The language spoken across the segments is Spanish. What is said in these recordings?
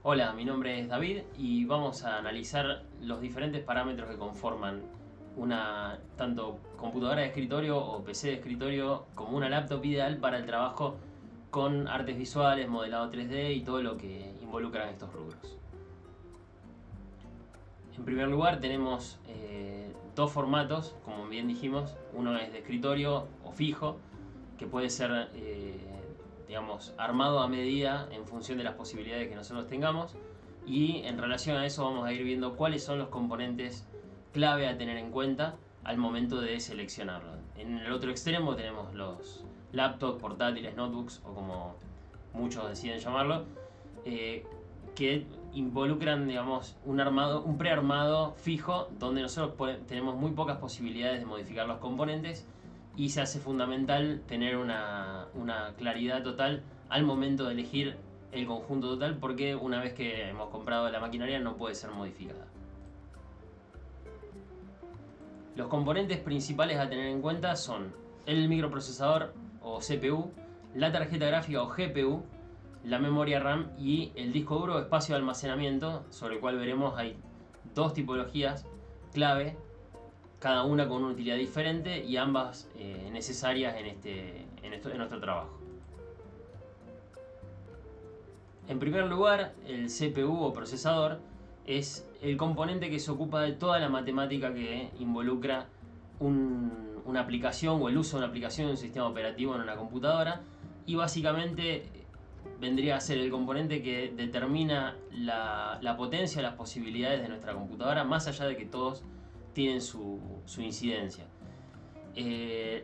Hola, mi nombre es David y vamos a analizar los diferentes parámetros que conforman una tanto computadora de escritorio o PC de escritorio como una laptop ideal para el trabajo con artes visuales, modelado 3D y todo lo que involucran estos rubros. En primer lugar tenemos dos formatos, como bien dijimos. Uno es de escritorio o fijo, que puede ser digamos, armado a medida en función de las posibilidades que nosotros tengamos, y en relación a eso vamos a ir viendo cuáles son los componentes clave a tener en cuenta al momento de seleccionarlo. En el otro extremo tenemos los laptops, portátiles, notebooks o como muchos deciden llamarlo, que involucran, digamos, un prearmado fijo donde nosotros tenemos muy pocas posibilidades de modificar los componentes, y se hace fundamental tener una claridad total al momento de elegir el conjunto total, porque una vez que hemos comprado la maquinaria no puede ser modificada. Los componentes principales a tener en cuenta son el microprocesador o CPU, la tarjeta gráfica o GPU, la memoria RAM y el disco duro o espacio de almacenamiento, sobre el cual veremos hay dos tipologías clave, cada una con una utilidad diferente y ambas necesarias en nuestro trabajo. En primer lugar, el CPU o procesador es el componente que se ocupa de toda la matemática que involucra una aplicación o el uso de una aplicación de un sistema operativo en una computadora, y básicamente vendría a ser el componente que determina la potencia, las posibilidades de nuestra computadora, más allá de que todos tienen su incidencia.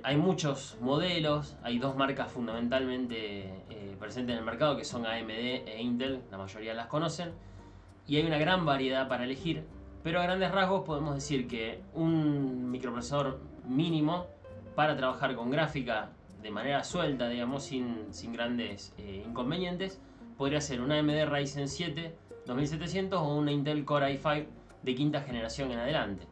Hay muchos modelos, hay dos marcas fundamentalmente presentes en el mercado, que son AMD e Intel, la mayoría las conocen, y hay una gran variedad para elegir, pero a grandes rasgos podemos decir que un microprocesador mínimo para trabajar con gráfica de manera suelta, digamos, sin grandes inconvenientes, podría ser una AMD Ryzen 7 2700 o una Intel Core i5 de quinta generación en adelante.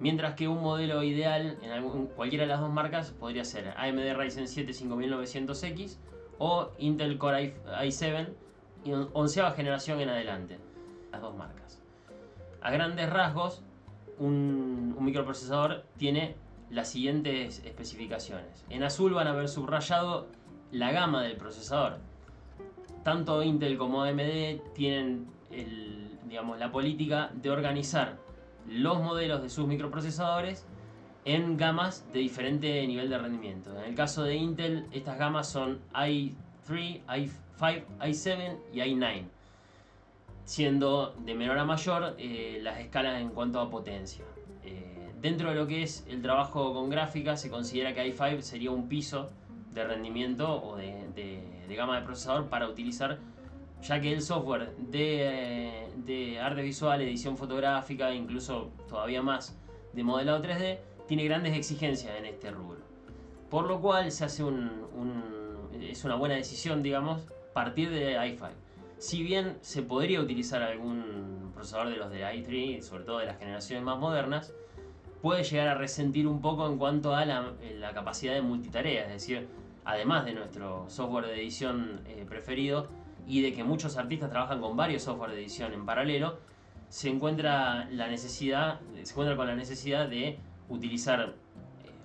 Mientras que un modelo ideal en cualquiera de las dos marcas podría ser AMD Ryzen 7 5900X o Intel Core i7 onceava generación en adelante. Las dos marcas. A grandes rasgos, un microprocesador tiene las siguientes especificaciones. En azul van a ver subrayado la gama del procesador. Tanto Intel como AMD tienen la política de organizar los modelos de sus microprocesadores en gamas de diferente nivel de rendimiento. En el caso de Intel, estas gamas son i3, i5, i7 y i9, siendo de menor a mayor las escalas en cuanto a potencia. Dentro de lo que es el trabajo con gráfica, se considera que i5 sería un piso de rendimiento o de gama de procesador para utilizar, ya que el software de artes visuales, edición fotográfica, incluso todavía más de modelado 3D, tiene grandes exigencias en este rubro. Por lo cual se hace es una buena decisión, digamos, partir de i5. Si bien se podría utilizar algún procesador de los de i3, sobre todo de las generaciones más modernas, puede llegar a resentir un poco en cuanto a la capacidad de multitarea, es decir, además de nuestro software de edición preferido y de que muchos artistas trabajan con varios software de edición en paralelo, se encuentra con la necesidad de utilizar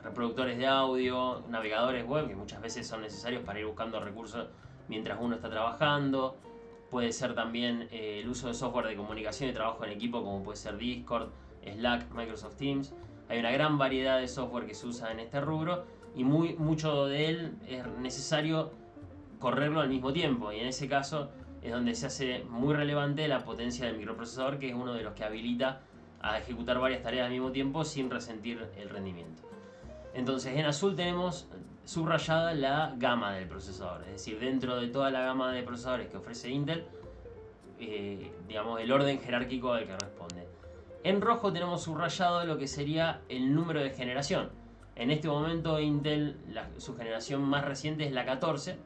reproductores de audio, navegadores web, que muchas veces son necesarios para ir buscando recursos mientras uno está trabajando. Puede ser también el uso de software de comunicación y trabajo en equipo, como puede ser Discord, Slack, Microsoft Teams. Hay una gran variedad de software que se usa en este rubro y mucho de él es necesario correrlo al mismo tiempo, y en ese caso es donde se hace muy relevante la potencia del microprocesador, que es uno de los que habilita a ejecutar varias tareas al mismo tiempo sin resentir el rendimiento. Entonces, en azul tenemos subrayada la gama del procesador, es decir, dentro de toda la gama de procesadores que ofrece Intel, digamos, el orden jerárquico al que responde. En rojo tenemos subrayado lo que sería el número de generación. En este momento Intel, su generación más reciente es la 14,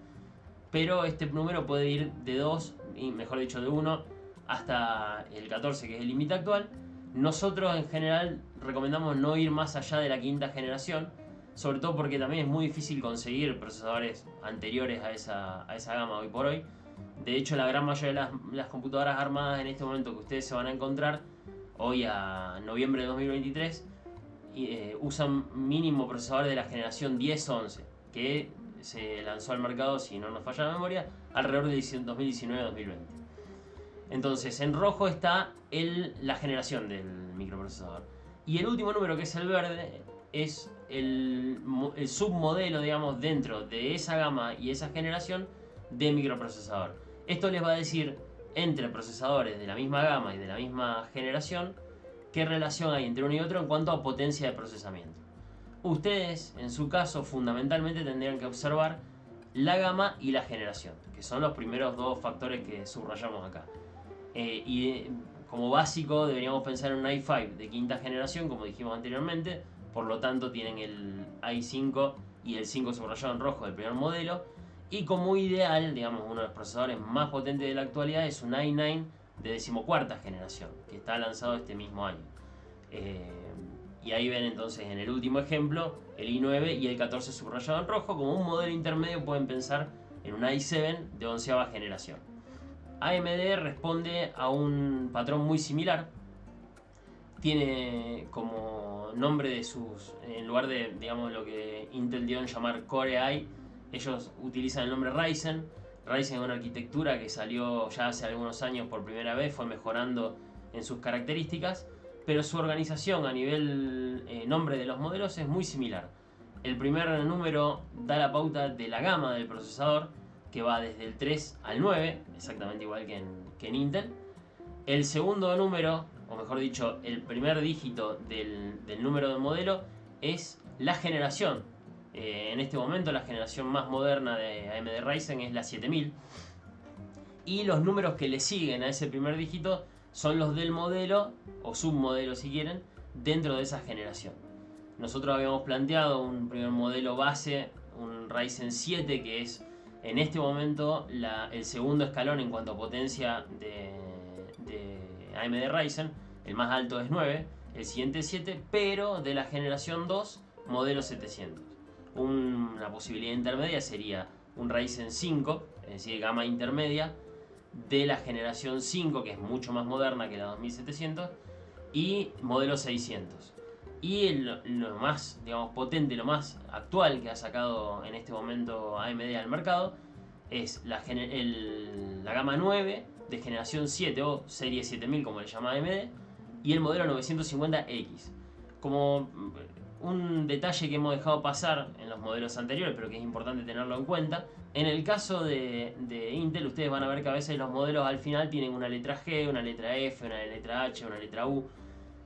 pero este número puede ir de 2, y mejor dicho de 1, hasta el 14, que es el límite actual. Nosotros en general recomendamos no ir más allá de la quinta generación, sobre todo porque también es muy difícil conseguir procesadores anteriores a esa gama hoy por hoy, De hecho, la gran mayoría de las computadoras armadas en este momento que ustedes se van a encontrar, hoy a noviembre de 2023, usan mínimo procesadores de la generación 10-11, que se lanzó al mercado, si no nos falla la memoria, alrededor de 2019-2020. Entonces, en rojo está la generación del microprocesador. Y el último número, que es el verde, es el submodelo, digamos, dentro de esa gama y esa generación de microprocesador. Esto les va a decir, entre procesadores de la misma gama y de la misma generación, qué relación hay entre uno y otro en cuanto a potencia de procesamiento. Ustedes, en su caso, fundamentalmente tendrían que observar la gama y la generación, que son los primeros dos factores que subrayamos acá. Como básico deberíamos pensar en un i5 de quinta generación, como dijimos anteriormente, por lo tanto tienen el i5 y el 5 subrayado en rojo del primer modelo. Y como ideal, digamos, uno de los procesadores más potentes de la actualidad es un i9 de decimocuarta generación, que está lanzado este mismo año. Y ahí ven entonces en el último ejemplo el i9 y el 14 subrayado en rojo. Como un modelo intermedio pueden pensar en un i7 de onceava generación. AMD responde a un patrón muy similar. Tiene como nombre de sus, en lugar de, digamos, lo que Intel dio en llamar Core i, ellos utilizan el nombre Ryzen. Ryzen es una arquitectura que salió ya hace algunos años por primera vez, fue mejorando en sus características, pero su organización a nivel nombre de los modelos es muy similar. El primer número da la pauta de la gama del procesador, que va desde el 3 al 9, exactamente igual que en Intel. El segundo número, o mejor dicho, el primer dígito del número de modelo es la generación. En este momento la generación más moderna de AMD Ryzen es la 7000. Y los números que le siguen a ese primer dígito son los del modelo, o submodelo si quieren, dentro de esa generación. Nosotros habíamos planteado un primer modelo base, un Ryzen 7, que es en este momento el segundo escalón en cuanto a potencia de AMD Ryzen. El más alto es 9, el siguiente es 7, pero de la generación 2, modelo 700. Una posibilidad intermedia sería un Ryzen 5, es decir, gama intermedia, de la generación 5, que es mucho más moderna que la 2700, y modelo 600. Y lo más, digamos, potente, lo más actual que ha sacado en este momento AMD al mercado es la gama 9 de generación 7 o serie 7000, como le llama AMD, y el modelo 950X. Como un detalle que hemos dejado pasar en los modelos anteriores, pero que es importante tenerlo en cuenta, en el caso de Intel, ustedes van a ver que a veces los modelos al final tienen una letra G, una letra F, una letra H, una letra U.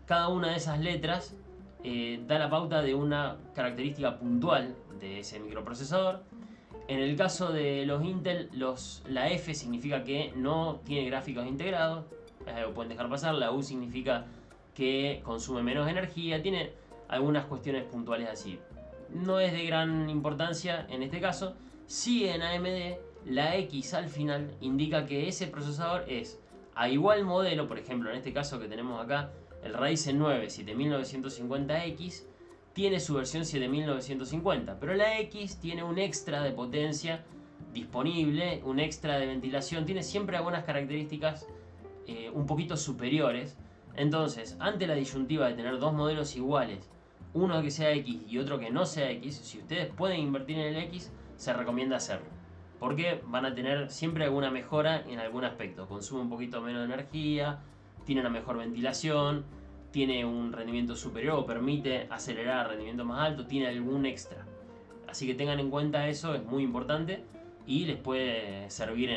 Cada una de esas letras da la pauta de una característica puntual de ese microprocesador. En el caso de los Intel, la F significa que no tiene gráficos integrados, lo pueden dejar pasar. La U significa que consume menos energía, tiene algunas cuestiones puntuales así. No es de gran importancia en este caso. Sí, en AMD, la X al final indica que ese procesador es a igual modelo. Por ejemplo, en este caso que tenemos acá, el Ryzen 9 7950X tiene su versión 7950, pero la X tiene un extra de potencia disponible, un extra de ventilación, tiene siempre algunas características un poquito superiores. Entonces, ante la disyuntiva de tener dos modelos iguales, uno que sea X y otro que no sea X, si ustedes pueden invertir en el X, se recomienda hacerlo, porque van a tener siempre alguna mejora en algún aspecto. Consume un poquito menos de energía, tiene una mejor ventilación, tiene un rendimiento superior o permite acelerar a rendimiento más alto, tiene algún extra. Así que tengan en cuenta eso, es muy importante y les puede servir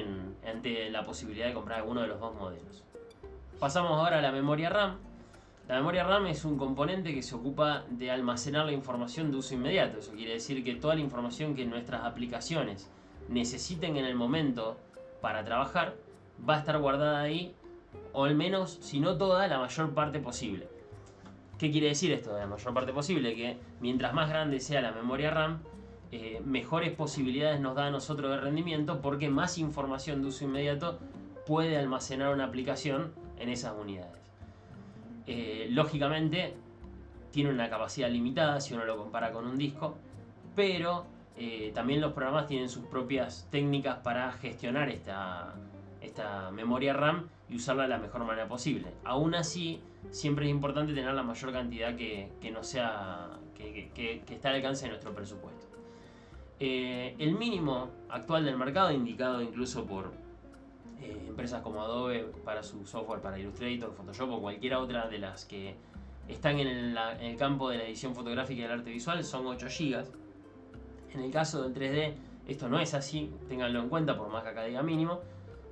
ante la posibilidad de comprar alguno de los dos modelos. Pasamos ahora a la memoria RAM. La memoria RAM es un componente que se ocupa de almacenar la información de uso inmediato. Eso quiere decir que toda la información que nuestras aplicaciones necesiten en el momento para trabajar va a estar guardada ahí, o al menos, si no toda, la mayor parte posible. ¿Qué quiere decir esto de la mayor parte posible? Que mientras más grande sea la memoria RAM, mejores posibilidades nos da a nosotros de rendimiento, porque más información de uso inmediato puede almacenar una aplicación en esas unidades. Lógicamente tiene una capacidad limitada si uno lo compara con un disco, pero también los programas tienen sus propias técnicas para gestionar esta memoria RAM y usarla de la mejor manera posible. Aún así, siempre es importante tener la mayor cantidad que no sea que está al alcance de nuestro presupuesto. El mínimo actual del mercado, indicado incluso por empresas como Adobe para su software para Illustrator, Photoshop o cualquiera otra de las que están en el campo de la edición fotográfica y el arte visual, son 8 GB. En el caso del 3D, esto no es así, ténganlo en cuenta por más que acá diga mínimo.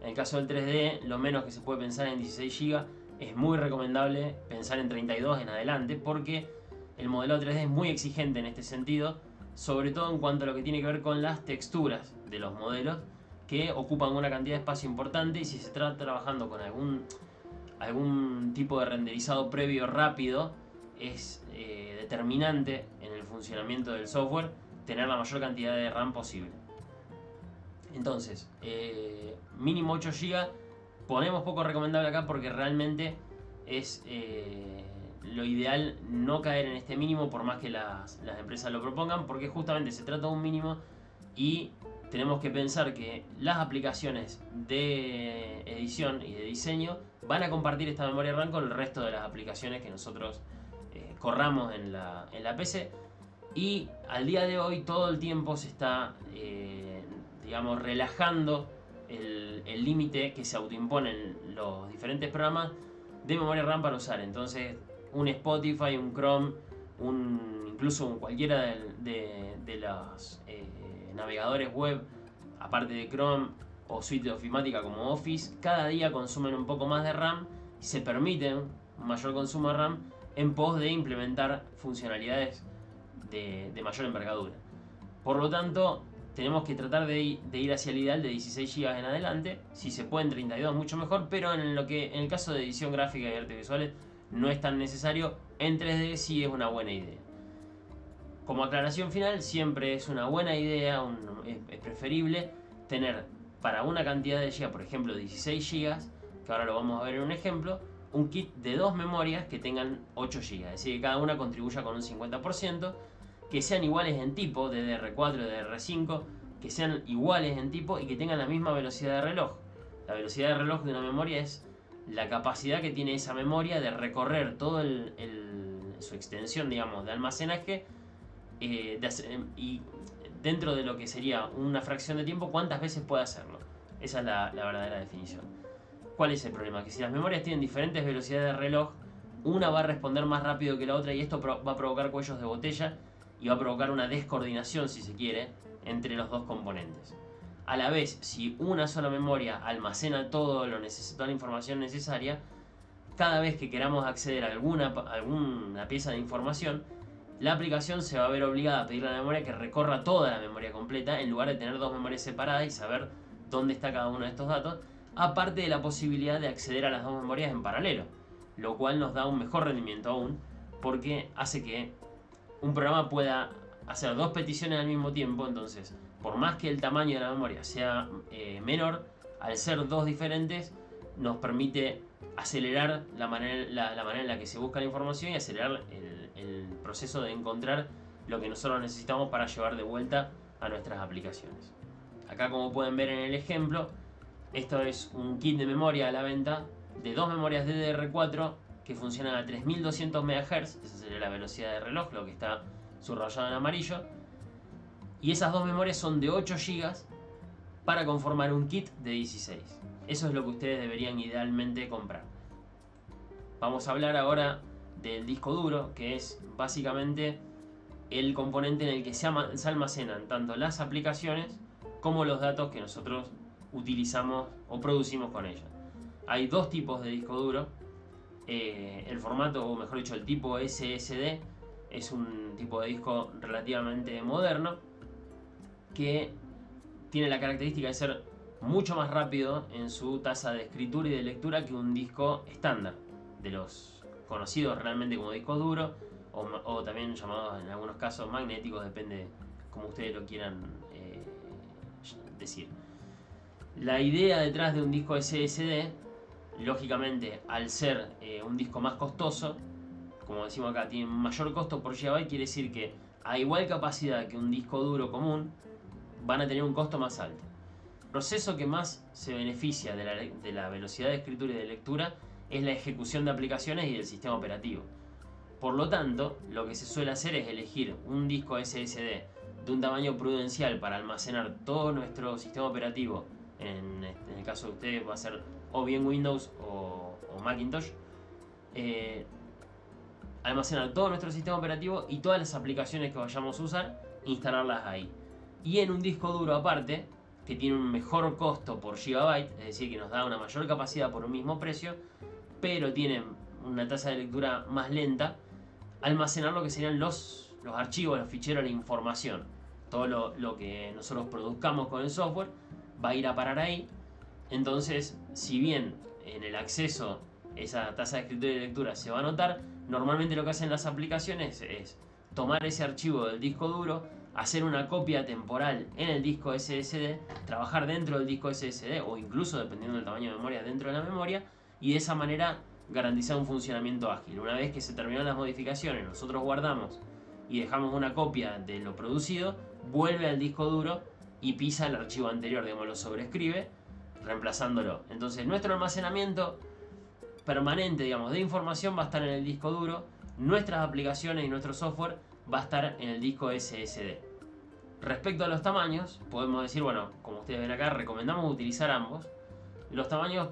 En el caso del 3D, lo menos que se puede pensar en 16 GB. Es muy recomendable pensar en 32 en adelante, porque el modelado 3D es muy exigente en este sentido, sobre todo en cuanto a lo que tiene que ver con las texturas de los modelos, que ocupan una cantidad de espacio importante, y si se está trabajando con algún tipo de renderizado previo rápido, es determinante en el funcionamiento del software tener la mayor cantidad de RAM posible. Entonces, mínimo 8 GB. Ponemos poco recomendable acá porque realmente es lo ideal no caer en este mínimo, por más que las empresas lo propongan, porque justamente se trata de un mínimo y tenemos que pensar que las aplicaciones de edición y de diseño van a compartir esta memoria RAM con el resto de las aplicaciones que nosotros corramos en la PC. Y al día de hoy todo el tiempo se está, digamos, relajando el límite que se autoimponen los diferentes programas de memoria RAM para usar. Entonces, un Spotify, un Chrome, incluso cualquiera de los navegadores web, aparte de Chrome o suite de ofimática como Office, cada día consumen un poco más de RAM y se permiten un mayor consumo de RAM en pos de implementar funcionalidades de mayor envergadura. Por lo tanto, tenemos que tratar de ir hacia el ideal de 16 GB en adelante. Si se puede en 32, mucho mejor, pero en el caso de edición gráfica y artes visuales no es tan necesario. En 3D sí es una buena idea. Como aclaración final, siempre es una buena idea, es preferible tener para una cantidad de GB, por ejemplo 16 GB, que ahora lo vamos a ver en un ejemplo, un kit de 2 memorias que tengan 8 GB, es decir, que cada una contribuya con un 50%, que sean iguales en tipo, DDR4 y DDR5, que sean iguales en tipo y que tengan la misma velocidad de reloj. La velocidad de reloj de una memoria es la capacidad que tiene esa memoria de recorrer toda su extensión, digamos, de almacenaje, y dentro de lo que sería una fracción de tiempo, cuántas veces puede hacerlo. Esa es la verdadera definición. ¿Cuál es el problema? Que si las memorias tienen diferentes velocidades de reloj, una va a responder más rápido que la otra y esto va a provocar cuellos de botella y va a provocar una descoordinación, si se quiere, entre los dos componentes. A la vez, si una sola memoria almacena toda la información necesaria, cada vez que queramos acceder a alguna pieza de información, la aplicación se va a ver obligada a pedirle a la memoria que recorra toda la memoria completa, en lugar de tener dos memorias separadas y saber dónde está cada uno de estos datos, aparte de la posibilidad de acceder a las dos memorias en paralelo, lo cual nos da un mejor rendimiento aún, porque hace que un programa pueda hacer dos peticiones al mismo tiempo. Entonces, por más que el tamaño de la memoria sea menor, al ser dos diferentes nos permite acelerar la manera en la que se busca la información y acelerar el proceso de encontrar lo que nosotros necesitamos para llevar de vuelta a nuestras aplicaciones. Acá, como pueden ver en el ejemplo, esto es un kit de memoria a la venta de dos memorias DDR4 que funcionan a 3200 MHz, esa sería la velocidad de reloj, lo que está subrayado en amarillo, y esas dos memorias son de 8 GB para conformar un kit de 16. Eso es lo que ustedes deberían idealmente comprar. Vamos a hablar ahora del disco duro, que es básicamente el componente en el que se almacenan tanto las aplicaciones como los datos que nosotros utilizamos o producimos con ellas. Hay dos tipos de disco duro. El formato, o mejor dicho, el tipo SSD, es un tipo de disco relativamente moderno que tiene la característica de ser mucho más rápido en su tasa de escritura y de lectura que un disco estándar, de los conocidos realmente como discos duros, o también llamados en algunos casos magnéticos, depende como ustedes lo quieran decir. La idea detrás de un disco SSD, lógicamente, al ser un disco más costoso, como decimos acá, tiene un mayor costo por GB, quiere decir que a igual capacidad que un disco duro común, van a tener un costo más alto. proceso que más se beneficia de la velocidad de escritura y de lectura es la ejecución de aplicaciones y del sistema operativo. Por lo tanto, lo que se suele hacer es elegir un disco SSD de un tamaño prudencial para almacenar todo nuestro sistema operativo. En el caso de ustedes va a ser o bien Windows o Macintosh. Almacenar todo nuestro sistema operativo y todas las aplicaciones que vayamos a usar, instalarlas ahí. Y en un disco duro aparte, que tiene un mejor costo por gigabyte, es decir, que nos da una mayor capacidad por un mismo precio, pero tiene una tasa de lectura más lenta, almacenar lo que serían los archivos, los ficheros, la información. Todo lo que nosotros produzcamos con el software va a ir a parar ahí. Entonces, si bien en el acceso esa tasa de escritura y lectura se va a notar, normalmente lo que hacen las aplicaciones es tomar ese archivo del disco duro, hacer una copia temporal en el disco SSD, trabajar dentro del disco SSD o incluso, dependiendo del tamaño de memoria, dentro de la memoria, y de esa manera garantizar un funcionamiento ágil. Una vez que se terminan las modificaciones, nosotros guardamos y dejamos una copia de lo producido, vuelve al disco duro y pisa el archivo anterior, digamos, lo sobrescribe, reemplazándolo. Entonces nuestro almacenamiento permanente, digamos, de información va a estar en el disco duro, nuestras aplicaciones y nuestro software va a estar en el disco SSD. Respecto a los tamaños, podemos decir, bueno, como ustedes ven acá, recomendamos utilizar ambos. Los tamaños,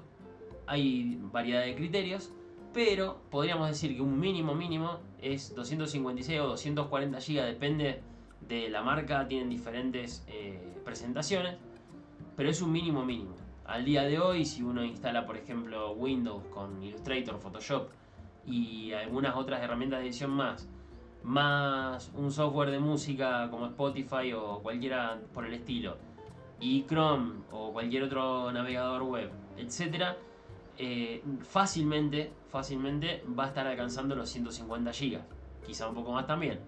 hay variedad de criterios, pero podríamos decir que un mínimo es 256 o 240 GB, depende de la marca, tienen diferentes presentaciones, pero es un mínimo. Al día de hoy, si uno instala, por ejemplo, Windows con Illustrator, Photoshop y algunas otras herramientas de edición más un software de música como Spotify o cualquiera por el estilo, y Chrome o cualquier otro navegador web, etc., fácilmente va a estar alcanzando los 150 GB, quizá un poco más también.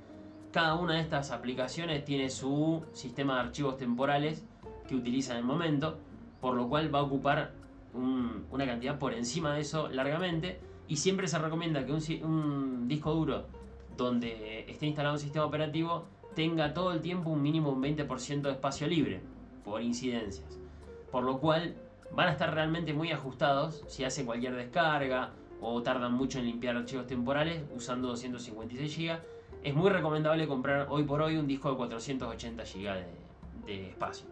Cada una de estas aplicaciones tiene su sistema de archivos temporales que utiliza en el momento, por lo cual va a ocupar una cantidad por encima de eso largamente, y siempre se recomienda que un disco duro donde esté instalado un sistema operativo tenga todo el tiempo un mínimo un 20% de espacio libre por incidencias, por lo cual van a estar realmente muy ajustados si hace cualquier descarga o tardan mucho en limpiar archivos temporales usando 256 GB. Es muy recomendable comprar hoy por hoy un disco de 480 GB de espacio.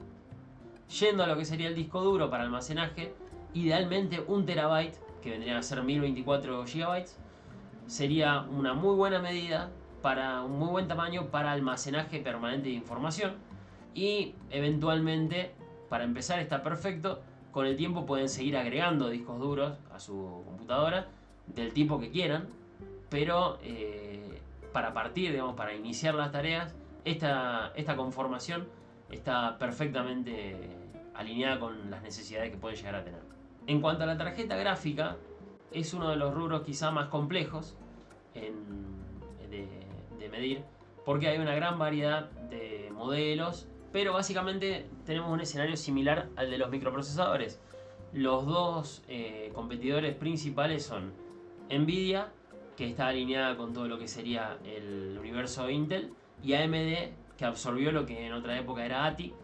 Yendo a lo que sería el disco duro para almacenaje, idealmente 1 TB, que vendrían a ser 1024 GB, sería una muy buena medida, para un muy buen tamaño para almacenaje permanente de información, y eventualmente, para empezar, está perfecto. Con el tiempo pueden seguir agregando discos duros a su computadora del tipo que quieran, pero para partir, digamos, para iniciar las tareas, esta conformación está perfectamente alineada con las necesidades que pueden llegar a tener. En cuanto a la tarjeta gráfica, es uno de los rubros quizá más complejos de medir, porque hay una gran variedad de modelos, pero básicamente tenemos un escenario similar al de los microprocesadores. Los dos competidores principales son Nvidia, que está alineada con todo lo que sería el universo Intel, y AMD, que absorbió lo que en otra época era ATI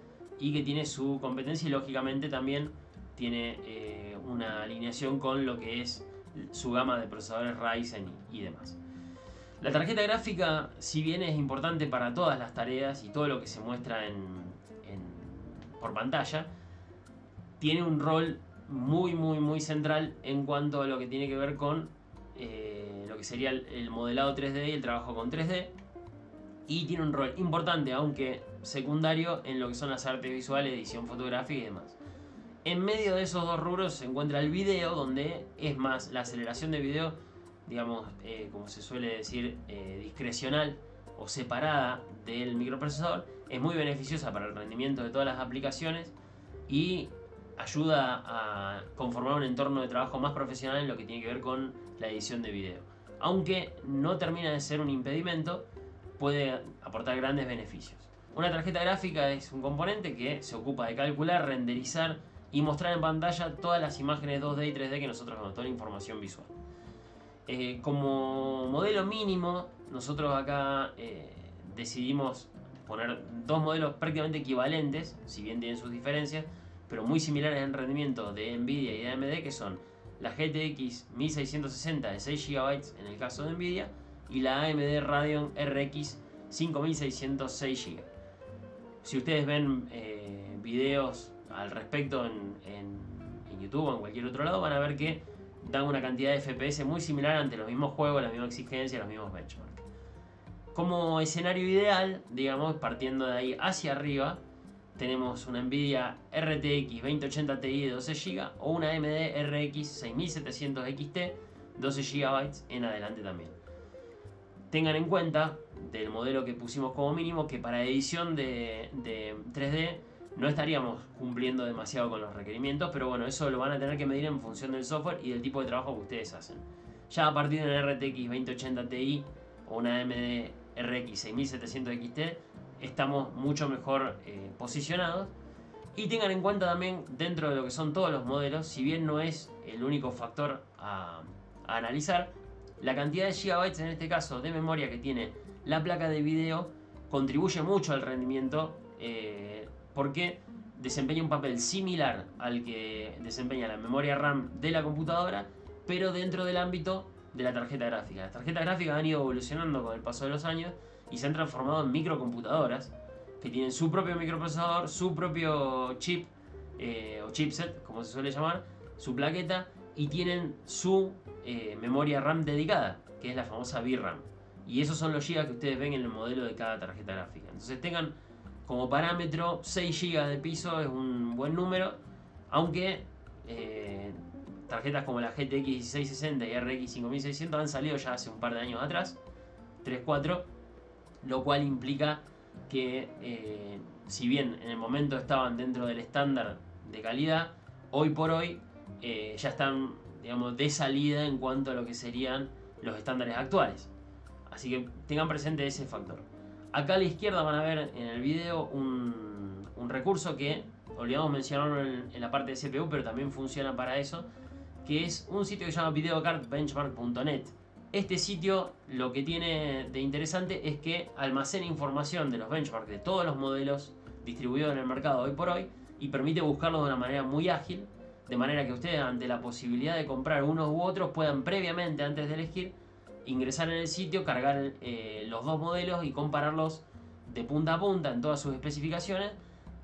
y que tiene su competencia, y lógicamente también tiene una alineación con lo que es su gama de procesadores Ryzen y demás. La tarjeta gráfica, si bien es importante para todas las tareas y todo lo que se muestra por pantalla, tiene un rol muy central en cuanto a lo que tiene que ver con lo que sería el modelado 3D y el trabajo con 3D, y tiene un rol importante, aunque secundario, en lo que son las artes visuales, edición fotográfica y demás. En medio de esos dos rubros se encuentra el video, donde es más la aceleración de video, digamos, como se suele decir, discrecional o separada del microprocesador. Es muy beneficiosa para el rendimiento de todas las aplicaciones y ayuda a conformar un entorno de trabajo más profesional en lo que tiene que ver con la edición de video. Aunque no termina de ser un impedimento, puede aportar grandes beneficios. Una tarjeta gráfica es un componente que se ocupa de calcular, renderizar y mostrar en pantalla todas las imágenes 2D y 3D que nosotros vemos, toda la información visual. Como modelo mínimo, nosotros acá decidimos poner dos modelos prácticamente equivalentes, si bien tienen sus diferencias, pero muy similares en rendimiento de Nvidia y de AMD, que son la GTX 1660 de 6 GB en el caso de Nvidia y la AMD Radeon RX 5606 GB. Si ustedes ven videos al respecto en YouTube o en cualquier otro lado, van a ver que dan una cantidad de FPS muy similar ante los mismos juegos, la misma exigencia, los mismos benchmarks. Como escenario ideal, digamos, partiendo de ahí hacia arriba, tenemos una Nvidia RTX 2080 Ti de 12 GB o una AMD RX 6700 XT 12 GB en adelante también. Tengan en cuenta del modelo que pusimos como mínimo que para edición de 3D no estaríamos cumpliendo demasiado con los requerimientos, pero bueno, eso lo van a tener que medir en función del software y del tipo de trabajo que ustedes hacen. Ya a partir de una RTX 2080 Ti o una AMD RX 6700 XT estamos mucho mejor posicionados. Y tengan en cuenta también, dentro de lo que son todos los modelos, si bien no es el único factor a analizar, la cantidad de gigabytes en este caso de memoria que tiene la placa de video contribuye mucho al rendimiento, porque desempeña un papel similar al que desempeña la memoria RAM de la computadora, pero dentro del ámbito de la tarjeta gráfica. Las tarjetas gráficas han ido evolucionando con el paso de los años y se han transformado en microcomputadoras que tienen su propio microprocesador, su propio chip o chipset, como se suele llamar, su plaqueta, y tienen su memoria RAM dedicada, que es la famosa VRAM. Y esos son los gigas que ustedes ven en el modelo de cada tarjeta gráfica. Entonces tengan como parámetro 6 GB de piso, es un buen número, aunque tarjetas como la GTX 1660 y RX 5600 han salido ya hace un par de años atrás, 3-4, lo cual implica que si bien en el momento estaban dentro del estándar de calidad, hoy por hoy ya están, digamos, de salida en cuanto a lo que serían los estándares actuales. Así que tengan presente ese factor. Acá a la izquierda van a ver en el video un recurso que olvidamos mencionarlo en la parte de CPU, pero también funciona para eso, que es un sitio que se llama videocardbenchmark.net. Este sitio lo que tiene de interesante es que almacena información de los benchmarks de todos los modelos distribuidos en el mercado hoy por hoy y permite buscarlos de una manera muy ágil, de manera que ustedes, ante la posibilidad de comprar unos u otros, puedan previamente, antes de elegir, ingresar en el sitio, cargar los dos modelos y compararlos de punta a punta en todas sus especificaciones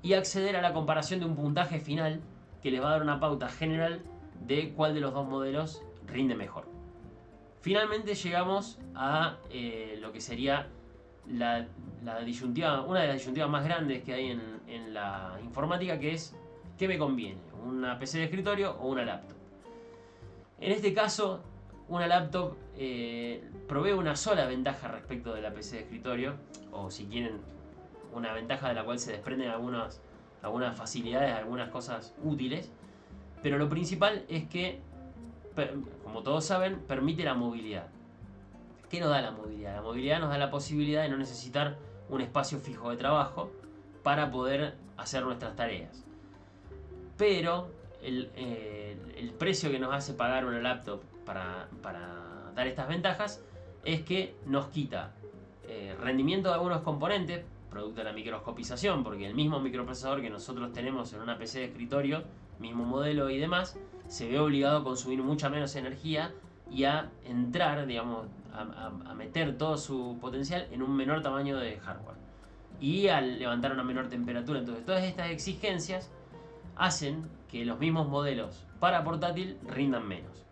y acceder a la comparación de un puntaje final que les va a dar una pauta general de cuál de los dos modelos rinde mejor. Finalmente llegamos a lo que sería la disyuntiva, una de las disyuntivas más grandes que hay en la informática, que es ¿qué me conviene? ¿Una PC de escritorio o una laptop? En este caso, una laptop provee una sola ventaja respecto de la PC de escritorio, o si quieren, una ventaja de la cual se desprenden algunas facilidades, algunas cosas útiles, pero lo principal es que, como todos saben, permite la movilidad. ¿Qué nos da la movilidad? La movilidad nos da la posibilidad de no necesitar un espacio fijo de trabajo para poder hacer nuestras tareas. Pero el precio que nos hace pagar una laptop para dar estas ventajas es que nos quita rendimiento de algunos componentes, producto de la microscopización, porque el mismo microprocesador que nosotros tenemos en una PC de escritorio, mismo modelo y demás, se ve obligado a consumir mucha menos energía y a entrar, digamos, a meter todo su potencial en un menor tamaño de hardware y a levantar una menor temperatura. Entonces todas estas exigencias hacen que los mismos modelos para portátil rindan menos.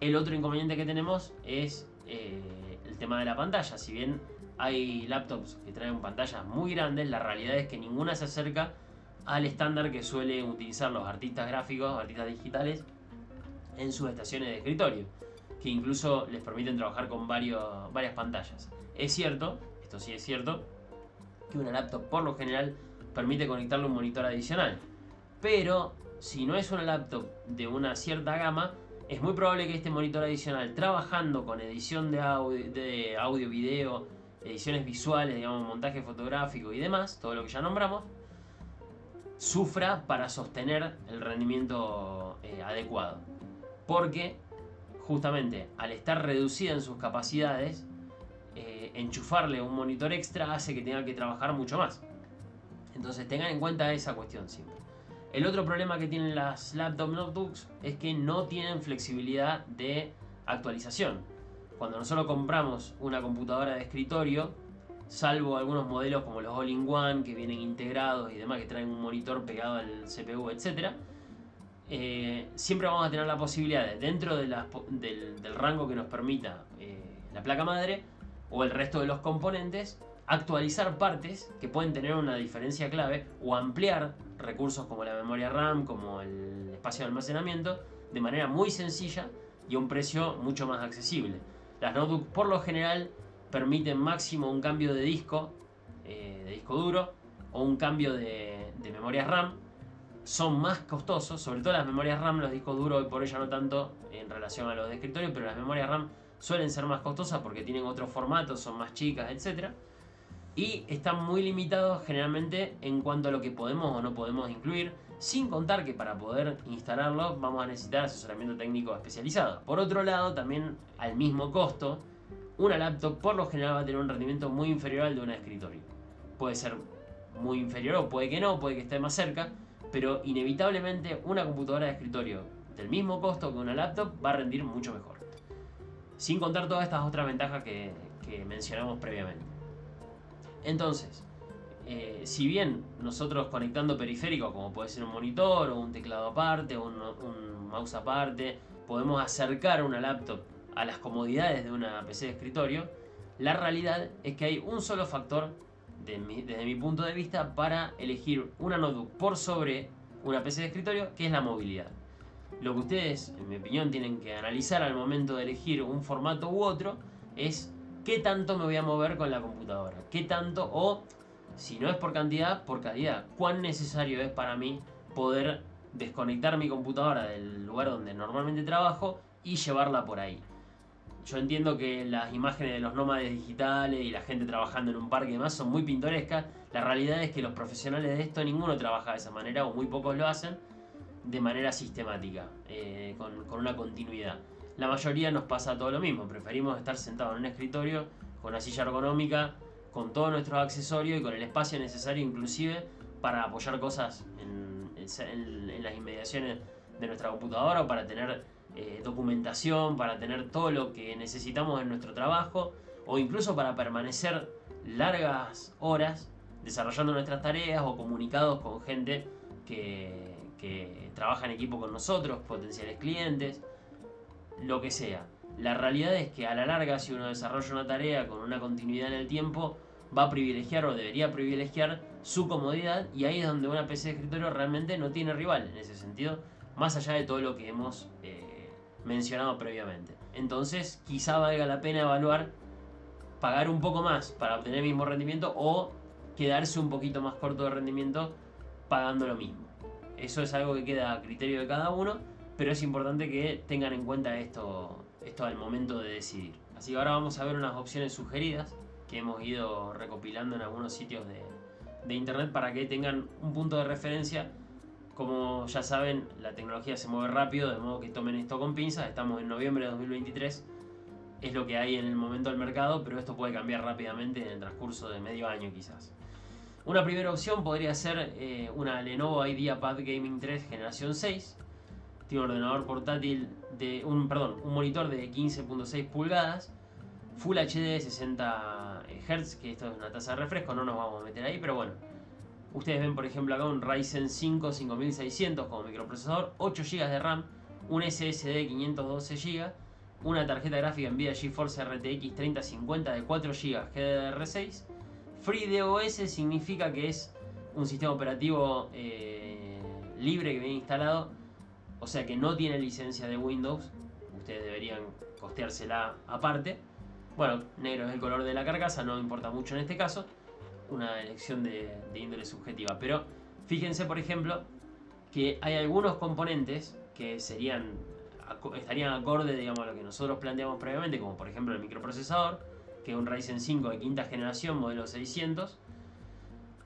El otro inconveniente que tenemos es el tema de la pantalla. Si bien hay laptops que traen pantallas muy grandes, la realidad es que ninguna se acerca al estándar que suelen utilizar los artistas gráficos, artistas digitales, en sus estaciones de escritorio, que incluso les permiten trabajar con varias pantallas. Es cierto, esto sí es cierto, que una laptop por lo general permite conectarle un monitor adicional, pero si no es una laptop de una cierta gama, es muy probable que este monitor adicional, trabajando con edición de audio, video, ediciones visuales, digamos, montaje fotográfico y demás, todo lo que ya nombramos, sufra para sostener el rendimiento adecuado. Porque justamente al estar reducida en sus capacidades, enchufarle un monitor extra hace que tenga que trabajar mucho más. Entonces tengan en cuenta esa cuestión siempre. El otro problema que tienen las laptop notebooks es que no tienen flexibilidad de actualización. Cuando nosotros compramos una computadora de escritorio, salvo algunos modelos como los All-in-One que vienen integrados y demás, que traen un monitor pegado al CPU, etc., siempre vamos a tener la posibilidad de, dentro de del rango que nos permita la placa madre o el resto de los componentes, actualizar partes que pueden tener una diferencia clave o ampliar recursos como la memoria RAM, como el espacio de almacenamiento, de manera muy sencilla y a un precio mucho más accesible. Las notebooks por lo general permiten máximo un cambio de disco duro, o un cambio de memoria RAM. Son más costosos, sobre todo las memorias RAM, los discos duros hoy por hoy ya no tanto en relación a los de escritorio, pero las memorias RAM suelen ser más costosas porque tienen otros formatos, son más chicas, etc. Y están muy limitados generalmente en cuanto a lo que podemos o no podemos incluir, sin contar que para poder instalarlo vamos a necesitar asesoramiento técnico especializado. Por otro lado, también al mismo costo, una laptop por lo general va a tener un rendimiento muy inferior al de un escritorio. Puede ser muy inferior o puede que no, puede que esté más cerca, pero inevitablemente una computadora de escritorio del mismo costo que una laptop va a rendir mucho mejor. Sin contar todas estas otras ventajas que mencionamos previamente. Entonces, si bien nosotros conectando periféricos, como puede ser un monitor o un teclado aparte o un mouse aparte, podemos acercar una laptop a las comodidades de una PC de escritorio, la realidad es que hay un solo factor desde mi punto de vista para elegir una notebook por sobre una PC de escritorio, que es la movilidad. Lo que ustedes, en mi opinión, tienen que analizar al momento de elegir un formato u otro es qué tanto me voy a mover con la computadora, qué tanto, o si no es por cantidad, por calidad, cuán necesario es para mí poder desconectar mi computadora del lugar donde normalmente trabajo y llevarla por ahí. Yo entiendo que las imágenes de los nómades digitales y la gente trabajando en un parque y demás son muy pintorescas. La realidad es que los profesionales de esto, ninguno trabaja de esa manera, o muy pocos lo hacen de manera sistemática, con una continuidad. La mayoría nos pasa todo lo mismo, preferimos estar sentados en un escritorio con una silla ergonómica, con todos nuestros accesorios y con el espacio necesario inclusive para apoyar cosas en las inmediaciones de nuestra computadora, o para tener documentación, para tener todo lo que necesitamos en nuestro trabajo, o incluso para permanecer largas horas desarrollando nuestras tareas o comunicados con gente que trabaja en equipo con nosotros, potenciales clientes, lo que sea. La realidad es que a la larga, si uno desarrolla una tarea con una continuidad en el tiempo, va a privilegiar o debería privilegiar su comodidad, y ahí es donde una PC de escritorio realmente no tiene rival en ese sentido, más allá de todo lo que hemos mencionado previamente. Entonces, quizá valga la pena evaluar pagar un poco más para obtener el mismo rendimiento, o quedarse un poquito más corto de rendimiento pagando lo mismo. Eso es algo que queda a criterio de cada uno, pero es importante que tengan en cuenta esto al momento de decidir. Así que ahora vamos a ver unas opciones sugeridas que hemos ido recopilando en algunos sitios de internet para que tengan un punto de referencia. Como ya saben, la tecnología se mueve rápido, de modo que tomen esto con pinzas. Estamos en noviembre de 2023, es lo que hay en el momento del mercado, pero esto puede cambiar rápidamente en el transcurso de medio año quizás. Una primera opción podría ser una Lenovo IdeaPad Gaming 3 generación 6. Tiene un ordenador portátil de un monitor de 15.6 pulgadas, Full HD 60 Hz, que esto es una tasa de refresco, no nos vamos a meter ahí, pero bueno. Ustedes ven por ejemplo acá un Ryzen 5 5600 como microprocesador, 8 GB de RAM, un SSD 512 GB, una tarjeta gráfica Nvidia GeForce RTX 3050 de 4 GB GDDR6. FreeDOS significa que es un sistema operativo libre que viene instalado, o sea que no tiene licencia de Windows. Ustedes deberían costeársela aparte. Bueno, negro es el color de la carcasa, no importa mucho en este caso, una elección de índole subjetiva. Pero fíjense por ejemplo que hay algunos componentes que estarían acorde, digamos, a lo que nosotros planteamos previamente, como por ejemplo el microprocesador, que es un Ryzen 5 de quinta generación, modelo 600,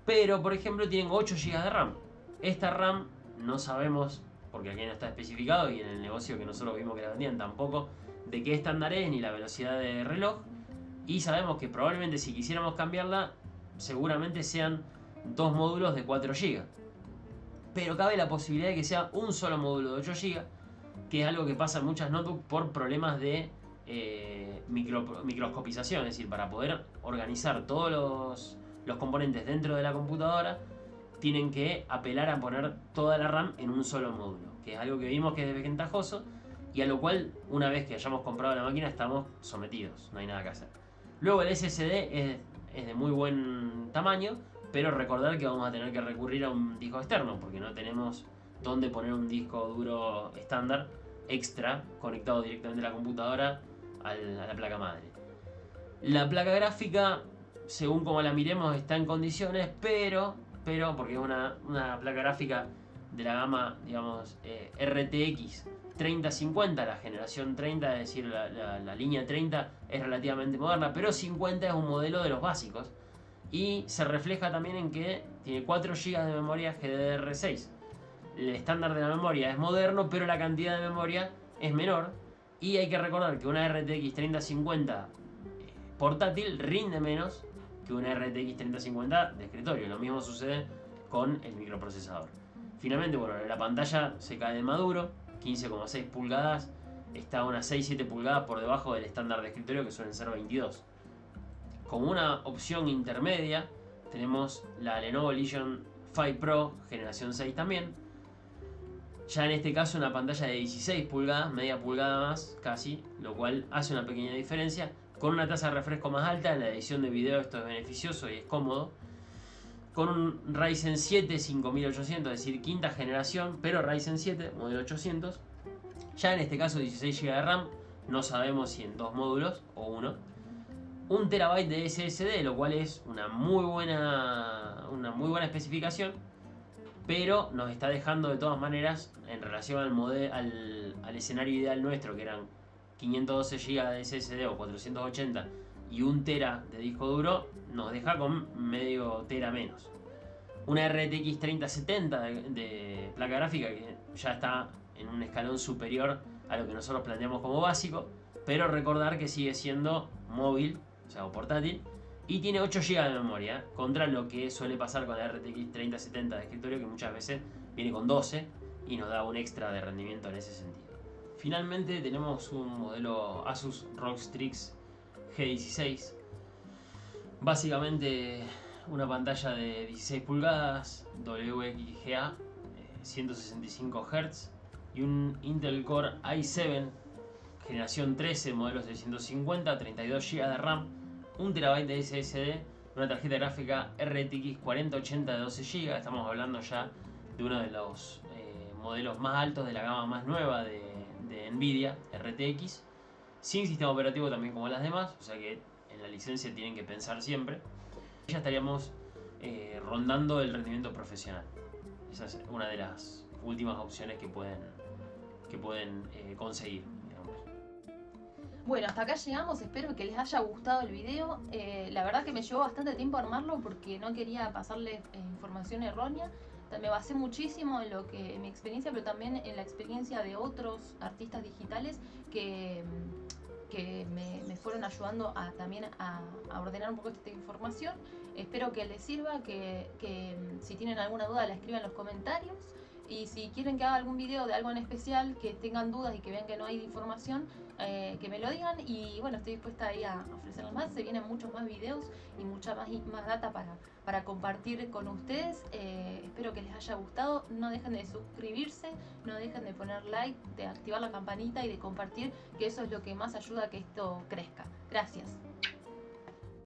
pero por ejemplo tienen 8 GB de RAM. Esta RAM no sabemos, porque aquí no está especificado, y en el negocio que nosotros vimos que la vendían tampoco, de qué estándar es ni la velocidad de reloj, y sabemos que probablemente si quisiéramos cambiarla, seguramente sean dos módulos de 4 GB. pero cabe la posibilidad de que sea un solo módulo de 8 GB, que es algo que pasa en muchas notebooks por problemas de microscopización, es decir, para poder organizar todos los componentes dentro de la computadora, tienen que apelar a poner toda la RAM en un solo módulo, que es algo que vimos que es desventajoso y a lo cual, una vez que hayamos comprado la máquina, estamos sometidos, no hay nada que hacer. Luego el SSD es de muy buen tamaño, pero recordar que vamos a tener que recurrir a un disco externo, porque no tenemos dónde poner un disco duro estándar extra conectado directamente a la computadora a la placa madre. La placa gráfica, según como la miremos, está en condiciones, pero porque es una placa gráfica de la gama, digamos, RTX 3050, la generación 30, es decir, la línea 30 es relativamente moderna, pero 50 es un modelo de los básicos. Y se refleja también en que tiene 4 GB de memoria GDDR6. El estándar de la memoria es moderno, pero la cantidad de memoria es menor. Y hay que recordar que una RTX 3050 portátil rinde menos que una RTX 3050 de escritorio. Lo mismo sucede con el microprocesador. Finalmente, bueno, la pantalla se cae de maduro, 15,6 pulgadas, está a unas 6-7 pulgadas por debajo del estándar de escritorio, que suelen ser 22. Como una opción intermedia tenemos la Lenovo Legion 5 Pro generación 6 también. Ya en este caso una pantalla de 16 pulgadas, media pulgada más casi, lo cual hace una pequeña diferencia. Con una tasa de refresco más alta, en la edición de video esto es beneficioso y es cómodo. Con un Ryzen 7 5800, es decir, quinta generación, pero Ryzen 7, modelo 800. Ya en este caso 16 GB de RAM, no sabemos si en 2 módulos o 1. 1 TB de SSD, lo cual es una muy buena especificación, pero nos está dejando de todas maneras, en relación al escenario ideal nuestro, que eran 512 GB de SSD o 480 y 1 TB de disco duro, nos deja con medio tera menos. Una RTX 3070 de placa gráfica, que ya está en un escalón superior a lo que nosotros planteamos como básico, pero recordar que sigue siendo móvil, o sea, o portátil, y tiene 8 GB de memoria, contra lo que suele pasar con la RTX 3070 de escritorio, que muchas veces viene con 12 y nos da un extra de rendimiento en ese sentido. Finalmente tenemos un modelo Asus ROG Strix G16, básicamente una pantalla de 16 pulgadas, WXGA, 165 Hz y un Intel Core i7 generación 13, modelo 650, 32 GB de RAM, 1 TB de SSD, una tarjeta gráfica RTX 4080 de 12 GB. Estamos hablando ya de uno de los modelos más altos de la gama más nueva de Nvidia, RTX, sin sistema operativo también como las demás, o sea que en la licencia tienen que pensar siempre. Ya estaríamos rondando el rendimiento profesional. Esa es una de las últimas opciones que pueden conseguir. Bueno, hasta acá llegamos, espero que les haya gustado el video. La verdad que me llevó bastante tiempo armarlo porque no quería pasarles información errónea. Me basé muchísimo en mi experiencia, pero también en la experiencia de otros artistas digitales que me fueron ayudando también a ordenar un poco esta información. Espero que les sirva, que si tienen alguna duda la escriban en los comentarios. Y si quieren que haga algún video de algo en especial, que tengan dudas y que vean que no hay información, que me lo digan. Y bueno, estoy dispuesta ahí a ofrecerles más. Se vienen muchos más videos y mucha más data para compartir con ustedes. Espero que les haya gustado. No dejen de suscribirse, no dejen de poner like, de activar la campanita y de compartir, que eso es lo que más ayuda a que esto crezca. Gracias.